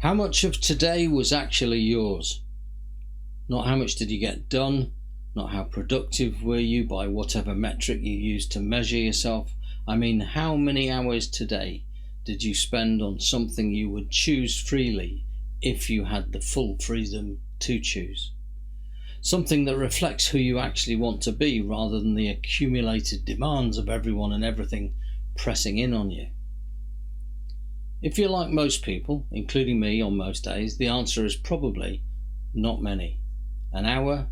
How much of today was actually yours? Not how much did you get done, not how productive were you by whatever metric you use to measure yourself. I mean, how many hours today did you spend on something you would choose freely if you had the full freedom to choose? Something that reflects who you actually want to be rather than the accumulated demands of everyone and everything pressing in on you. If you're like most people, including me on most days, the answer is probably not many. An hour,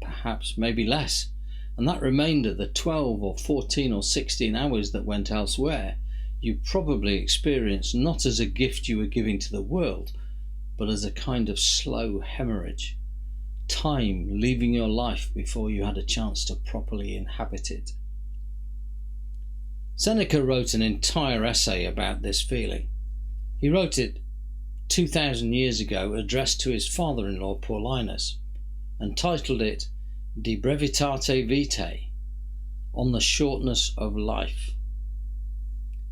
perhaps maybe less. And that remainder, the 12 or 14 or 16 hours that went elsewhere, you probably experienced not as a gift you were giving to the world, but as a kind of slow hemorrhage. Time leaving your life before you had a chance to properly inhabit it. Seneca wrote an entire essay about this feeling. He wrote it 2,000 years ago, addressed to his father-in-law Paulinus, and titled it De Brevitate Vitae, on the shortness of life.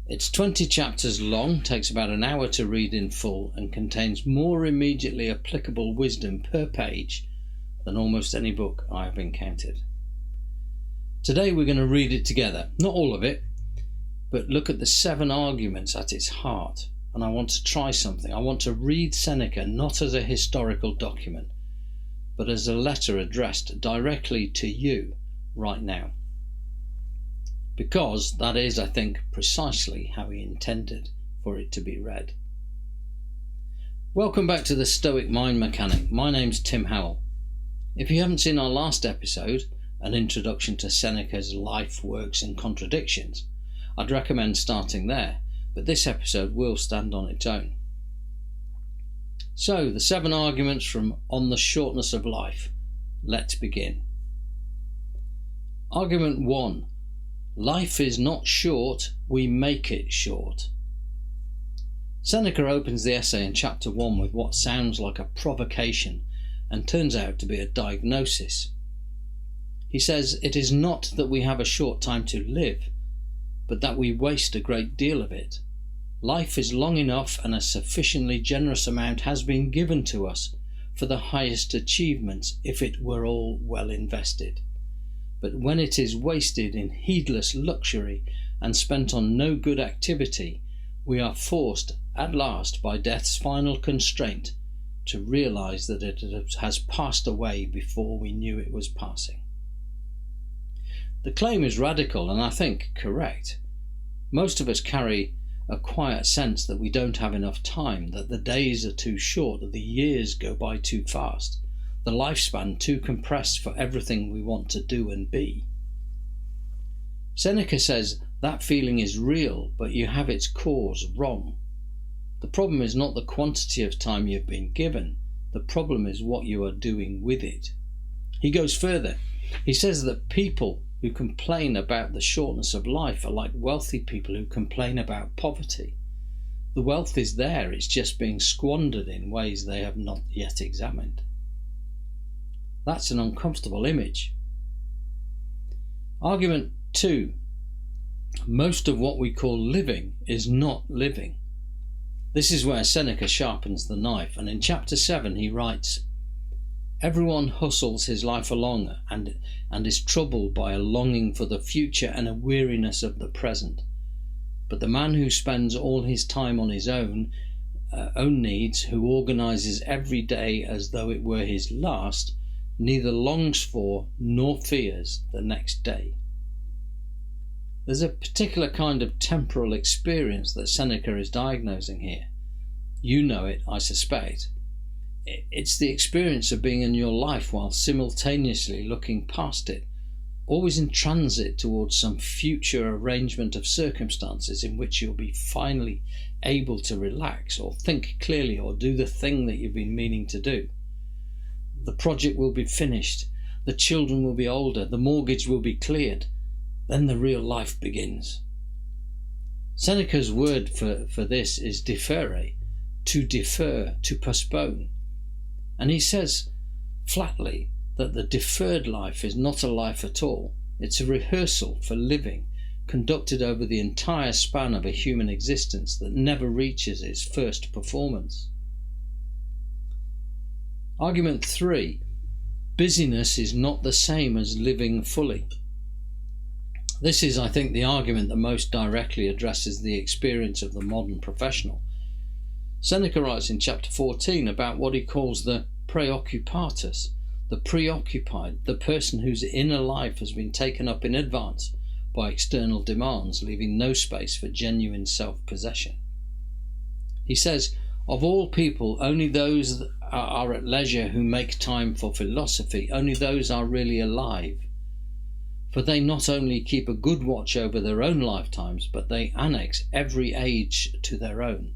It's 20 chapters long, takes about an hour to read in full, and contains more immediately applicable wisdom per page than almost any book I have encountered. Today we're going to read it together, not all of it, but look at the 7 arguments at its heart. And I want to try something. I want to read Seneca not as a historical document, but as a letter addressed directly to you right now. Because that is, I think, precisely how he intended for it to be read. Welcome back to the Stoic Mind Mechanic. My name's Tim Howell. If you haven't seen our last episode, an introduction to Seneca's life, works and contradictions, I'd recommend starting there, but this episode will stand on its own. So, the 7 arguments from On the Shortness of Life. Let's begin. Argument 1. Life is not short, we make it short. Seneca opens the essay in chapter 1 with what sounds like a provocation and turns out to be a diagnosis. He says, it is not that we have a short time to live, but that we waste a great deal of it. Life is long enough, and a sufficiently generous amount has been given to us for the highest achievements if it were all well invested. But when it is wasted in heedless luxury and spent on no good activity, we are forced at last by death's final constraint to realize that it has passed away before we knew it was passing. The claim is radical and I think correct. Most of us carry a quiet sense that we don't have enough time, that the days are too short, that the years go by too fast, the lifespan too compressed for everything we want to do and be. Seneca says that feeling is real, but you have its cause wrong. The problem is not the quantity of time you've been given, the problem is what you are doing with it. He goes further. He says that people who complain about the shortness of life are like wealthy people who complain about poverty. The wealth is there, it's just being squandered in ways they have not yet examined. That's an uncomfortable image. Argument 2. Most of what we call living is not living. This is where Seneca sharpens the knife, and in chapter 7 he writes, everyone hustles his life along and is troubled by a longing for the future and a weariness of the present. But the man who spends all his time on his own needs, who organizes every day as though it were his last, neither longs for nor fears the next day. There's a particular kind of temporal experience that Seneca is diagnosing here. You know it, I suspect. It's the experience of being in your life while simultaneously looking past it, always in transit towards some future arrangement of circumstances in which you'll be finally able to relax or think clearly or do the thing that you've been meaning to do. The project will be finished, the children will be older, the mortgage will be cleared, then the real life begins. Seneca's word for this is deferre, to defer, to postpone. And he says flatly that the deferred life is not a life at all. It's a rehearsal for living, conducted over the entire span of a human existence that never reaches its first performance. Argument 3. Busyness is not the same as living fully. This is, I think, the argument that most directly addresses the experience of the modern professional. Seneca writes in chapter 14 about what he calls the preoccupatus, the preoccupied, the person whose inner life has been taken up in advance by external demands, leaving no space for genuine self-possession. He says, of all people, only those are at leisure who make time for philosophy, only those are really alive. For they not only keep a good watch over their own lifetimes, but they annex every age to their own.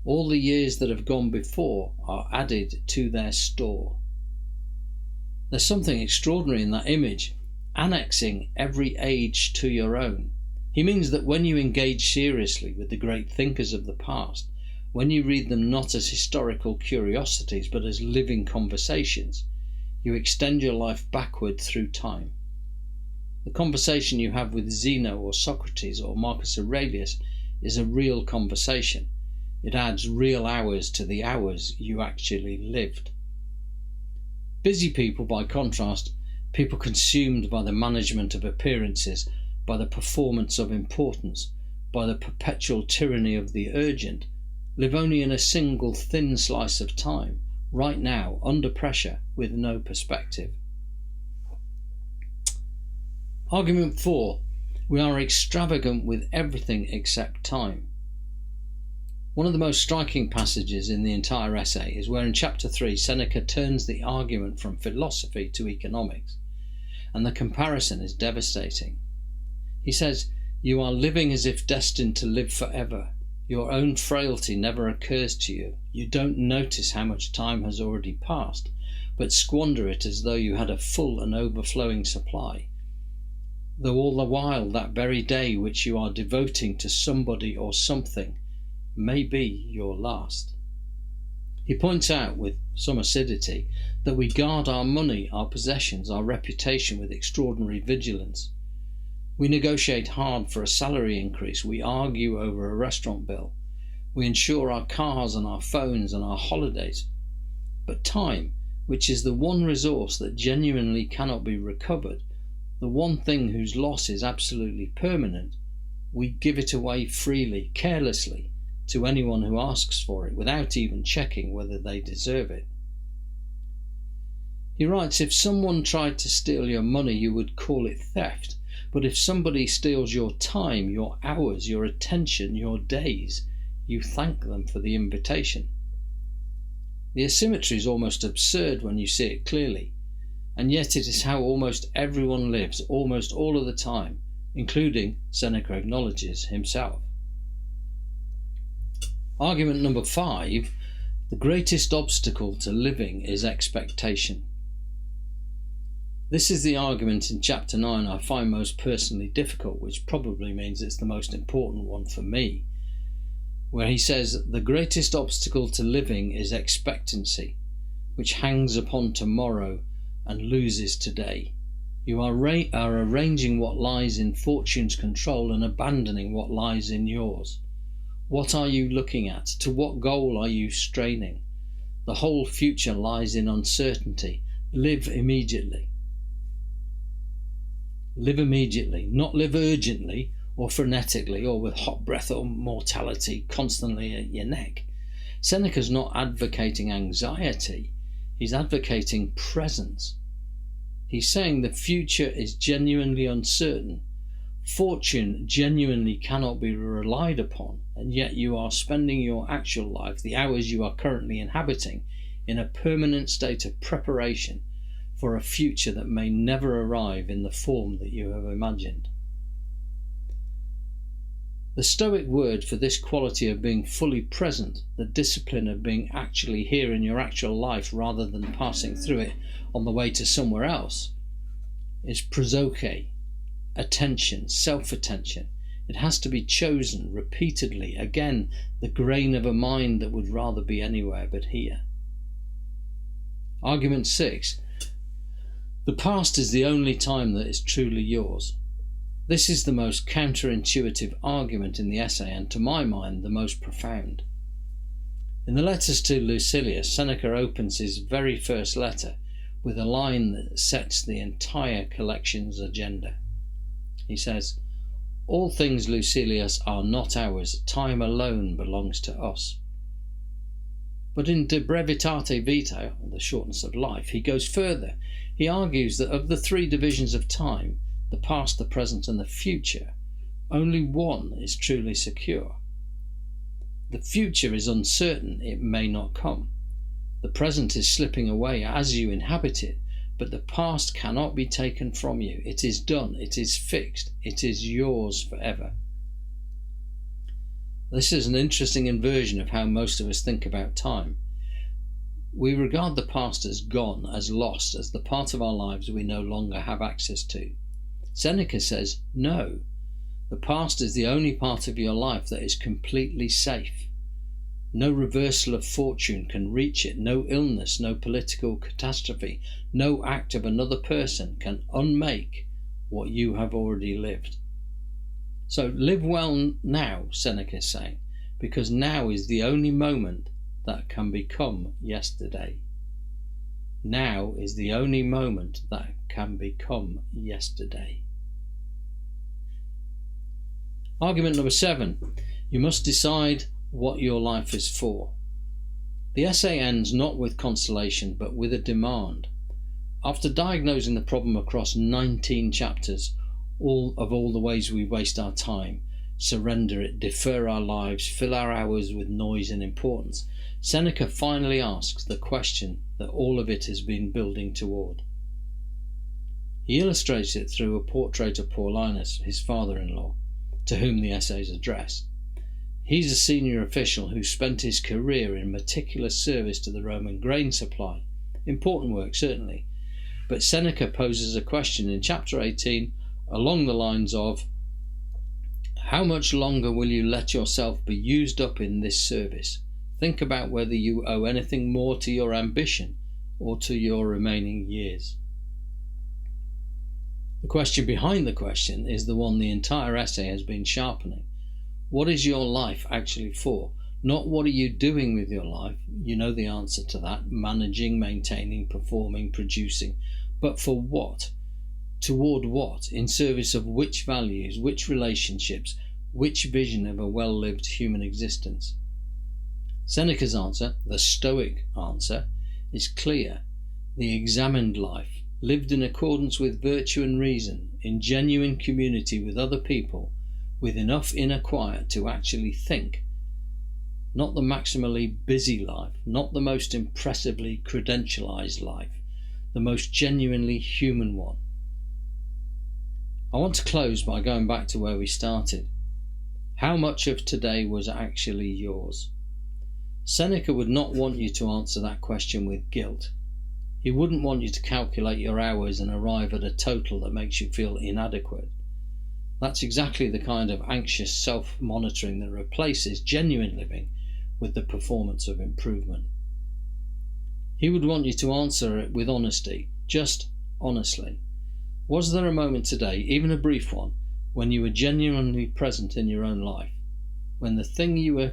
All the years that have gone before are added to their store. There's something extraordinary in that image, annexing every age to your own. He means that when you engage seriously with the great thinkers of the past, when you read them not as historical curiosities but as living conversations, you extend your life backward through time. The conversation you have with Zeno or Socrates or Marcus Aurelius is a real conversation. It adds real hours to the hours you actually lived. Busy people, by contrast, people consumed by the management of appearances, by the performance of importance, by the perpetual tyranny of the urgent, live only in a single thin slice of time, right now, under pressure, with no perspective. Argument 4. We are extravagant with everything except time. One of the most striking passages in the entire essay is where in chapter 3 Seneca turns the argument from philosophy to economics, and the comparison is devastating. He says, "You are living as if destined to live forever. Your own frailty never occurs to you. You don't notice how much time has already passed, but squander it as though you had a full and overflowing supply, though all the while that very day which you are devoting to somebody or something may be your last." He points out with some acidity that we guard our money, our possessions, our reputation with extraordinary vigilance. We negotiate hard for a salary increase, we argue over a restaurant bill, we insure our cars and our phones and our holidays. But time, which is the one resource that genuinely cannot be recovered, the one thing whose loss is absolutely permanent, we give it away freely, carelessly, to anyone who asks for it, without even checking whether they deserve it. He writes, if someone tried to steal your money, you would call it theft. But if somebody steals your time, your hours, your attention, your days, you thank them for the invitation. The asymmetry is almost absurd when you see it clearly, and yet it is how almost everyone lives almost all of the time, including, Seneca acknowledges, himself. Argument number 5, the greatest obstacle to living is expectation. This is the argument in chapter 9 I find most personally difficult, which probably means it's the most important one for me, where he says, the greatest obstacle to living is expectancy, which hangs upon tomorrow and loses today. You are arranging what lies in fortune's control and abandoning what lies in yours. What are you looking at? To what goal are you straining? The whole future lies in uncertainty. Live immediately. Live immediately, not live urgently or frenetically or with hot breath or mortality constantly at your neck. Seneca's not advocating anxiety, he's advocating presence. He's saying the future is genuinely uncertain. Fortune genuinely cannot be relied upon, and yet you are spending your actual life, the hours you are currently inhabiting, in a permanent state of preparation for a future that may never arrive in the form that you have imagined. The Stoic word for this quality of being fully present, the discipline of being actually here in your actual life rather than passing through it on the way to somewhere else, is prosoche, attention, self-attention. It has to be chosen repeatedly, again, the grain of a mind that would rather be anywhere but here. Argument 6. The past is the only time that is truly yours. This is the most counterintuitive argument in the essay, and to my mind the most profound. In the letters to Lucilius, Seneca opens his very first letter with a line that sets the entire collection's agenda. He says, "All things, Lucilius, are not ours. Time alone belongs to us." But in De Brevitate Vitae, the Shortness of Life, he goes further. He argues that of the three divisions of time, the past, the present, and the future, only one is truly secure. The future is uncertain, it may not come. The present is slipping away as you inhabit it, but the past cannot be taken from you. It is done, it is fixed, it is yours forever. This is an interesting inversion of how most of us think about time. We regard the past as gone, as lost, as the part of our lives we no longer have access to. Seneca says, no, the past is the only part of your life that is completely safe. No reversal of fortune can reach it, no illness, no political catastrophe, no act of another person can unmake what you have already lived. So live well now, Seneca is saying, because now is the only moment that can become yesterday. Now is the only moment that can become yesterday. Argument number 7. You must decide what your life is for. The essay ends not with consolation, but with a demand. After diagnosing the problem across 19 chapters, all the ways we waste our time, surrender it, defer our lives, fill our hours with noise and importance, Seneca finally asks the question that all of it has been building toward. He illustrates it through a portrait of Paulinus, his father-in-law, to whom the essay is addressed. He's a senior official who spent his career in meticulous service to the Roman grain supply. Important work, certainly. But Seneca poses a question in chapter 18 along the lines of, how much longer will you let yourself be used up in this service? Think about whether you owe anything more to your ambition or to your remaining years. The question behind the question is the one the entire essay has been sharpening. What is your life actually for? Not what are you doing with your life? You know the answer to that. Managing, maintaining, performing, producing. But for what? Toward what? In service of which values, which relationships, which vision of a well-lived human existence? Seneca's answer, the Stoic answer, is clear. The examined life, lived in accordance with virtue and reason, in genuine community with other people, with enough inner quiet to actually think. Not the maximally busy life, not the most impressively credentialized life, the most genuinely human one. I want to close by going back to where we started. How much of today was actually yours? Seneca would not want you to answer that question with guilt. He wouldn't want you to calculate your hours and arrive at a total that makes you feel inadequate. That's exactly the kind of anxious self-monitoring that replaces genuine living with the performance of improvement. He would want you to answer it with honesty, just honestly. Was there a moment today, even a brief one, when you were genuinely present in your own life, when the thing you were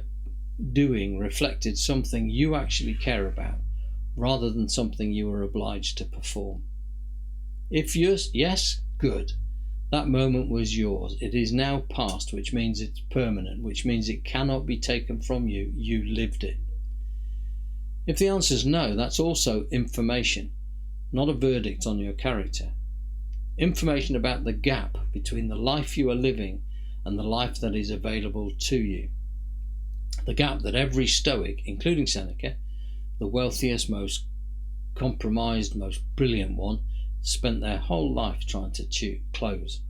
doing reflected something you actually care about, rather than something you were obliged to perform? If yes, good. That moment was yours. It is now past, which means it's permanent, which means it cannot be taken from you. You lived it. If the answer is no, that's also information, not a verdict on your character. Information about the gap between the life you are living and the life that is available to you. The gap that every Stoic, including Seneca, the wealthiest, most compromised, most brilliant one, spent their whole life trying to close.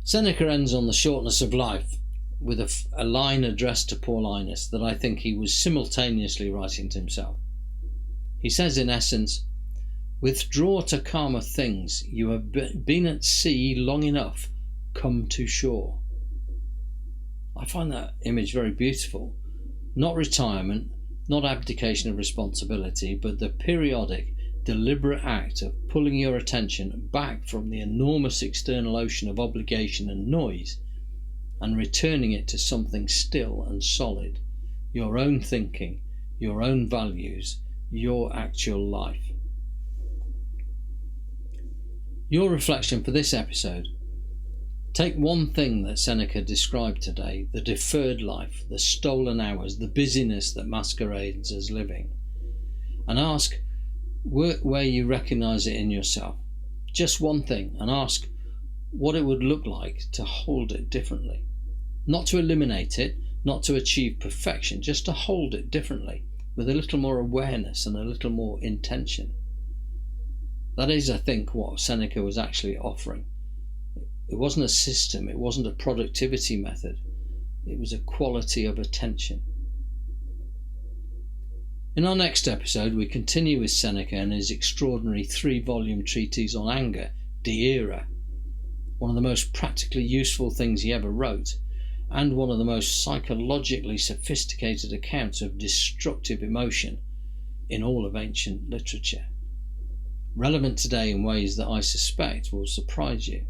Seneca ends on the Shortness of Life with a line addressed to Paulinus that I think he was simultaneously writing to himself. He says in essence, "Withdraw to calmer things. You have been at sea long enough. Come to shore." I find that image very beautiful. Not retirement, not abdication of responsibility, but the periodic, deliberate act of pulling your attention back from the enormous external ocean of obligation and noise and returning it to something still and solid, your own thinking, your own values, your actual life. Your reflection for this episode: take one thing that Seneca described today, the deferred life, the stolen hours, the busyness that masquerades as living, and ask where you recognise it in yourself. Just one thing, and ask what it would look like to hold it differently. Not to eliminate it, not to achieve perfection, just to hold it differently, with a little more awareness and a little more intention. That is, I think, what Seneca was actually offering. It wasn't a system, it wasn't a productivity method, it was a quality of attention. In our next episode, we continue with Seneca and his extraordinary 3-volume treatise on anger, De Ira, one of the most practically useful things he ever wrote, and one of the most psychologically sophisticated accounts of destructive emotion in all of ancient literature. Relevant today in ways that I suspect will surprise you.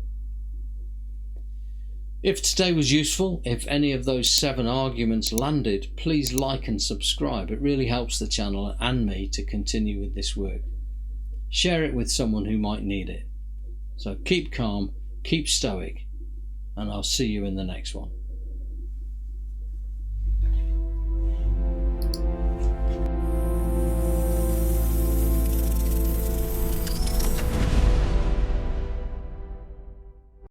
If today was useful, if any of those 7 arguments landed, please like and subscribe. It really helps the channel and me to continue with this work. Share it with someone who might need it. So keep calm, keep stoic, and I'll see you in the next one.